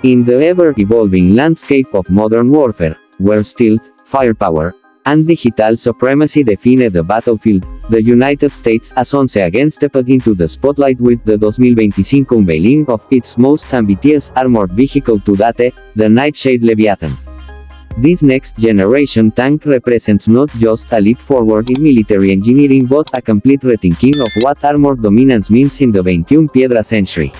In the ever-evolving landscape of modern warfare, where stealth, firepower, and digital supremacy define the battlefield, the United States has once again stepped into the spotlight with the 2025 unveiling of its most ambitious armored vehicle to date, the Nightshade Leviathan. This next-generation tank represents not just a leap forward in military engineering but a complete rethinking of what armored dominance means in the 21 Piedra century.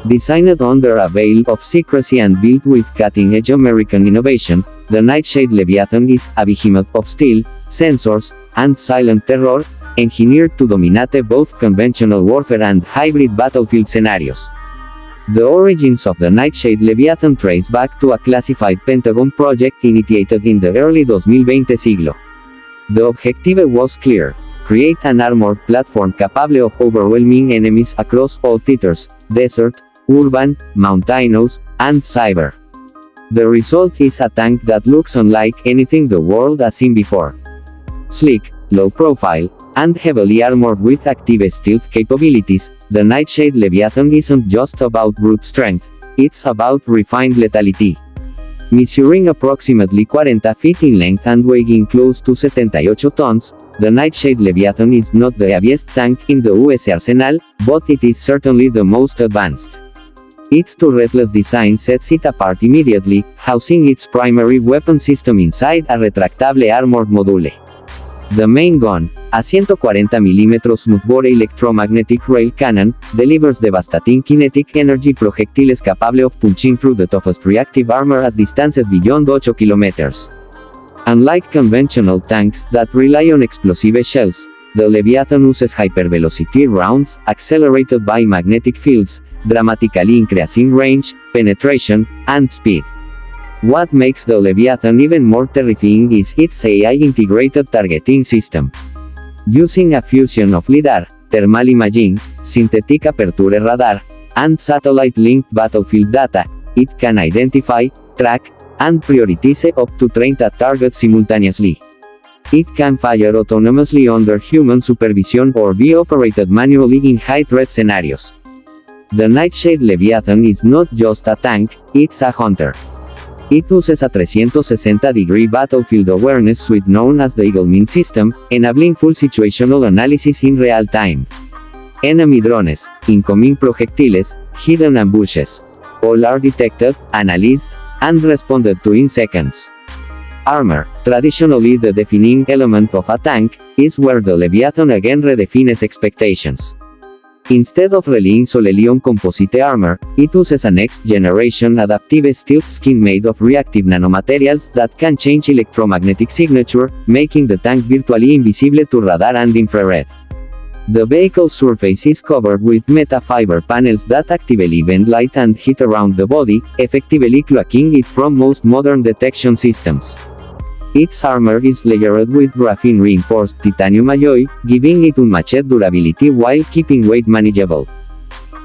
Designed under a veil of secrecy and built with cutting-edge American innovation, the Nightshade Leviathan is a behemoth of steel, sensors, and silent terror, engineered to dominate both conventional warfare and hybrid battlefield scenarios. The origins of the Nightshade Leviathan trace back to a classified Pentagon project initiated in the early 2020 siglo. The objective was clear: create an armored platform capable of overwhelming enemies across all theaters: desert, urban, mountainous, and cyber. The result is a tank that looks unlike anything the world has seen before. Sleek, low profile, and heavily armored with active stealth capabilities, the Nightshade Leviathan isn't just about brute strength, it's about refined lethality. Measuring approximately 40 feet in length and weighing close to 78 tons, the Nightshade Leviathan is not the heaviest tank in the US arsenal, but it is certainly the most advanced. Its turretless design sets it apart immediately, housing its primary weapon system inside a retractable armored module. The main gun, a 140mm smoothbore electromagnetic rail cannon, delivers devastating kinetic energy projectiles capable of punching through the toughest reactive armor at distances beyond 8 kilometers. Unlike conventional tanks that rely on explosive shells, the Leviathan uses hypervelocity rounds, accelerated by magnetic fields, dramatically increasing range, penetration, and speed. What makes the Leviathan even more terrifying is its AI-integrated targeting system. Using a fusion of LiDAR, thermal imaging, synthetic aperture radar, and satellite-linked battlefield data, it can identify, track, and prioritize up to 30 targets simultaneously. It can fire autonomously under human supervision or be operated manually in high-threat scenarios. The Nightshade Leviathan is not just a tank, it's a hunter. It uses a 360-degree battlefield awareness suite known as the Eagle-Mint system, enabling full situational analysis in real time. Enemy drones, incoming projectiles, hidden ambushes. All are detected, analyzed, and responded to in seconds. Armor, traditionally the defining element of a tank, is where the Leviathan again redefines expectations. Instead of relying solely on composite armor, it uses a next-generation adaptive stealth skin made of reactive nanomaterials that can change electromagnetic signature, making the tank virtually invisible to radar and infrared. The vehicle's surface is covered with metafiber panels that actively bend light and heat around the body, effectively cloaking it from most modern detection systems. Its armor is layered with graphene-reinforced titanium alloy, giving it unmatched durability while keeping weight manageable.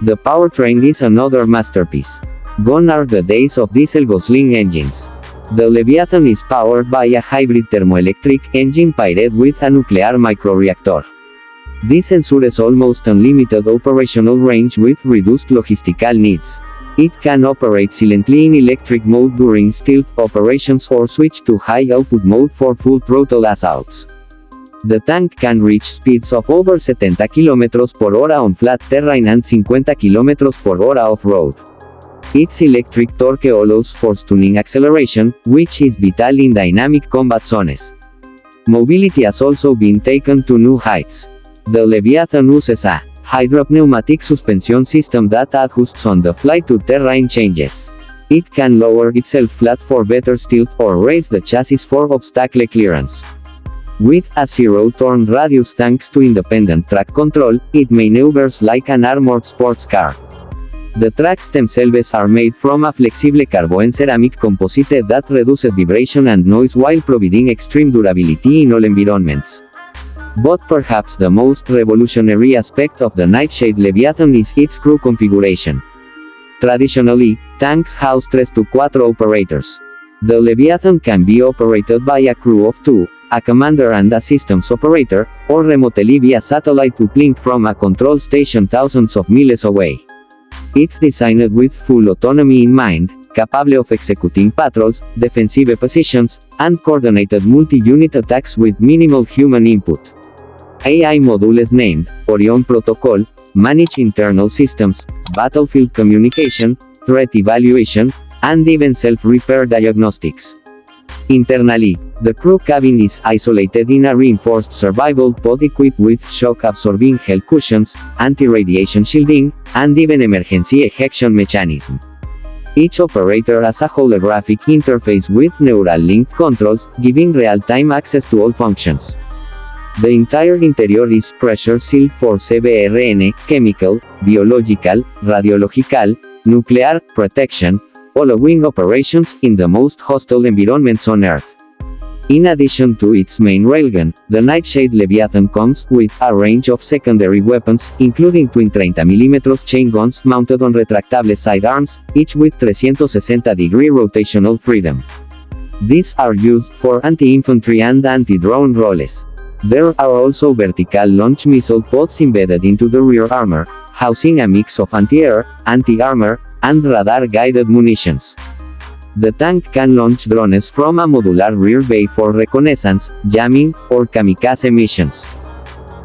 The powertrain is another masterpiece. Gone are the days of diesel gasoline engines. The Leviathan is powered by a hybrid thermoelectric engine paired with a nuclear microreactor. This ensures almost unlimited operational range with reduced logistical needs. It can operate silently in electric mode during stealth operations or switch to high-output mode for full throttle assaults. The tank can reach speeds of over 70 km/h on flat terrain and 50 km/h off-road. Its electric torque allows for stunning acceleration, which is vital in dynamic combat zones. Mobility has also been taken to new heights. The Leviathan uses a hydropneumatic suspension system that adjusts on the fly to terrain changes. It can lower itself flat for better stealth or raise the chassis for obstacle clearance. With a zero-turn radius thanks to independent track control, it maneuvers like an armored sports car. The tracks themselves are made from a flexible carbon ceramic composite that reduces vibration and noise while providing extreme durability in all environments. But perhaps the most revolutionary aspect of the Nightshade Leviathan is its crew configuration. Traditionally, tanks house 3 to 4 operators. The Leviathan can be operated by a crew of 2, a commander and a systems operator, or remotely via satellite uplink from a control station thousands of miles away. It's designed with full autonomy in mind, capable of executing patrols, defensive positions, and coordinated multi-unit attacks with minimal human input. AI modules named Orion Protocol manage internal systems, battlefield communication, threat evaluation, and even self-repair diagnostics. Internally, the crew cabin is isolated in a reinforced survival pod equipped with shock-absorbing hull cushions, anti-radiation shielding, and even emergency ejection mechanism. Each operator has a holographic interface with neural linked controls, giving real-time access to all functions. The entire interior is pressure sealed for CBRN, chemical, biological, radiological, nuclear protection, allowing operations in the most hostile environments on Earth. In addition to its main railgun, the Nightshade Leviathan comes with a range of secondary weapons, including twin 30mm chain guns mounted on retractable sidearms, each with 360-degree rotational freedom. These are used for anti-infantry and anti-drone roles. There are also vertical launch missile pods embedded into the rear armor, housing a mix of anti-air, anti-armor, and radar-guided munitions. The tank can launch drones from a modular rear bay for reconnaissance, jamming, or kamikaze missions.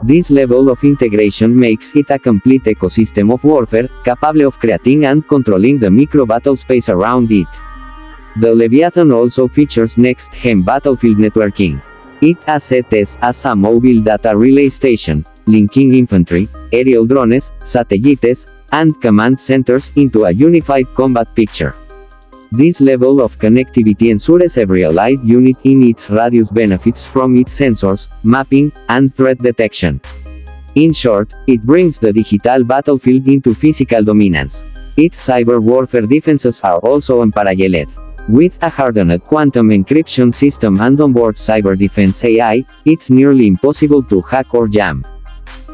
This level of integration makes it a complete ecosystem of warfare, capable of creating and controlling the micro-battle space around it. The Leviathan also features next-gen battlefield networking. It acts as a mobile data relay station, linking infantry, aerial drones, satellites, and command centers into a unified combat picture. This level of connectivity ensures every allied unit in its radius benefits from its sensors, mapping, and threat detection. In short, it brings the digital battlefield into physical dominance. Its cyber warfare defenses are also unparalleled. With a hardened quantum encryption system and onboard cyber defense AI, it's nearly impossible to hack or jam.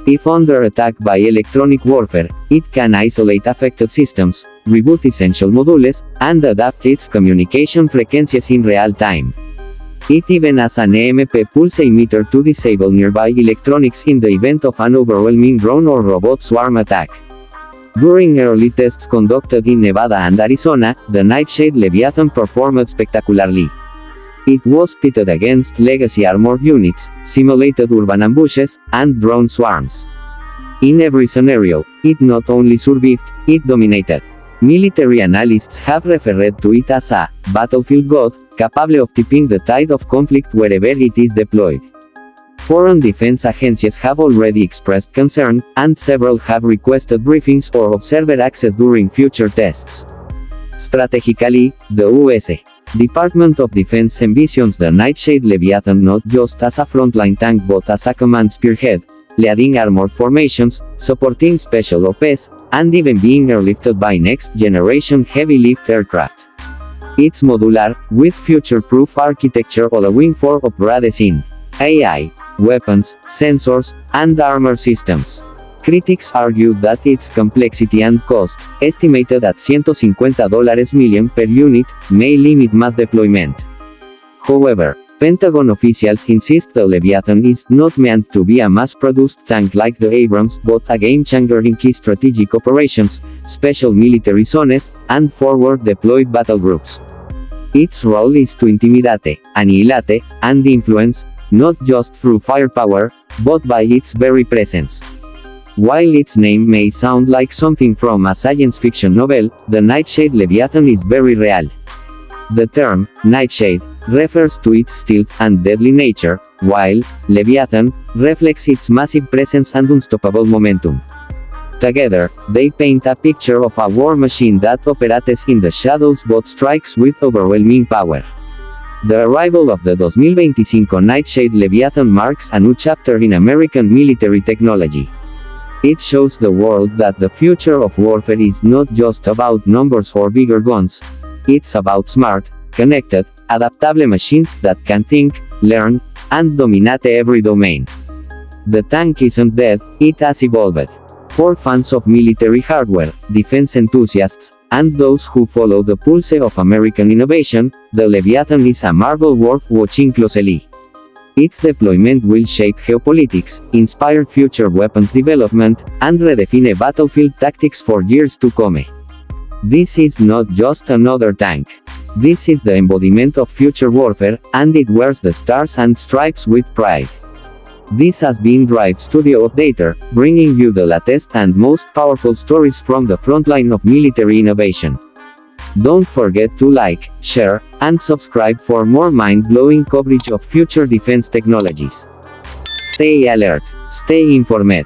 If under attack by electronic warfare, it can isolate affected systems, reboot essential modules, and adapt its communication frequencies in real time. It even has an EMP pulse emitter to disable nearby electronics in the event of an overwhelming drone or robot swarm attack. During early tests conducted in Nevada and Arizona, the Nightshade Leviathan performed spectacularly. It was pitted against legacy armored units, simulated urban ambushes, and drone swarms. In every scenario, it not only survived, it dominated. Military analysts have referred to it as a battlefield god, capable of tipping the tide of conflict wherever it is deployed. Foreign defense agencies have already expressed concern, and several have requested briefings or observer access during future tests. Strategically, the USA Department of Defense envisions the Nightshade Leviathan not just as a frontline tank but as a command spearhead, leading armored formations, supporting special ops, and even being airlifted by next-generation heavy-lift aircraft. It's modular, with future-proof architecture allowing for upgrades in AI, weapons, sensors, and armor systems. Critics argue that its complexity and cost, estimated at $150 million per unit, may limit mass deployment. However, Pentagon officials insist the Leviathan is not meant to be a mass-produced tank like the Abrams but a game-changer in key strategic operations, special military zones, and forward-deployed battle groups. Its role is to intimidate, annihilate, and influence, not just through firepower, but by its very presence. While its name may sound like something from a science fiction novel, the Nightshade Leviathan is very real. The term, Nightshade, refers to its stealth and deadly nature, while Leviathan reflects its massive presence and unstoppable momentum. Together, they paint a picture of a war machine that operates in the shadows but strikes with overwhelming power. The arrival of the 2025 Nightshade Leviathan marks a new chapter in American military technology. It shows the world that the future of warfare is not just about numbers or bigger guns. It's about smart, connected, adaptable machines that can think, learn, and dominate every domain. The tank isn't dead, it has evolved. For fans of military hardware, defense enthusiasts, and those who follow the pulse of American innovation, the Leviathan is a marvel worth watching closely. Its deployment will shape geopolitics, inspire future weapons development, and redefine battlefield tactics for years to come. This is not just another tank. This is the embodiment of future warfare, and it wears the stars and stripes with pride. This has been Drive Studio Updater, bringing you the latest and most powerful stories from the frontline of military innovation. Don't forget to like, share, and subscribe for more mind-blowing coverage of future defense technologies. Stay alert, stay informed.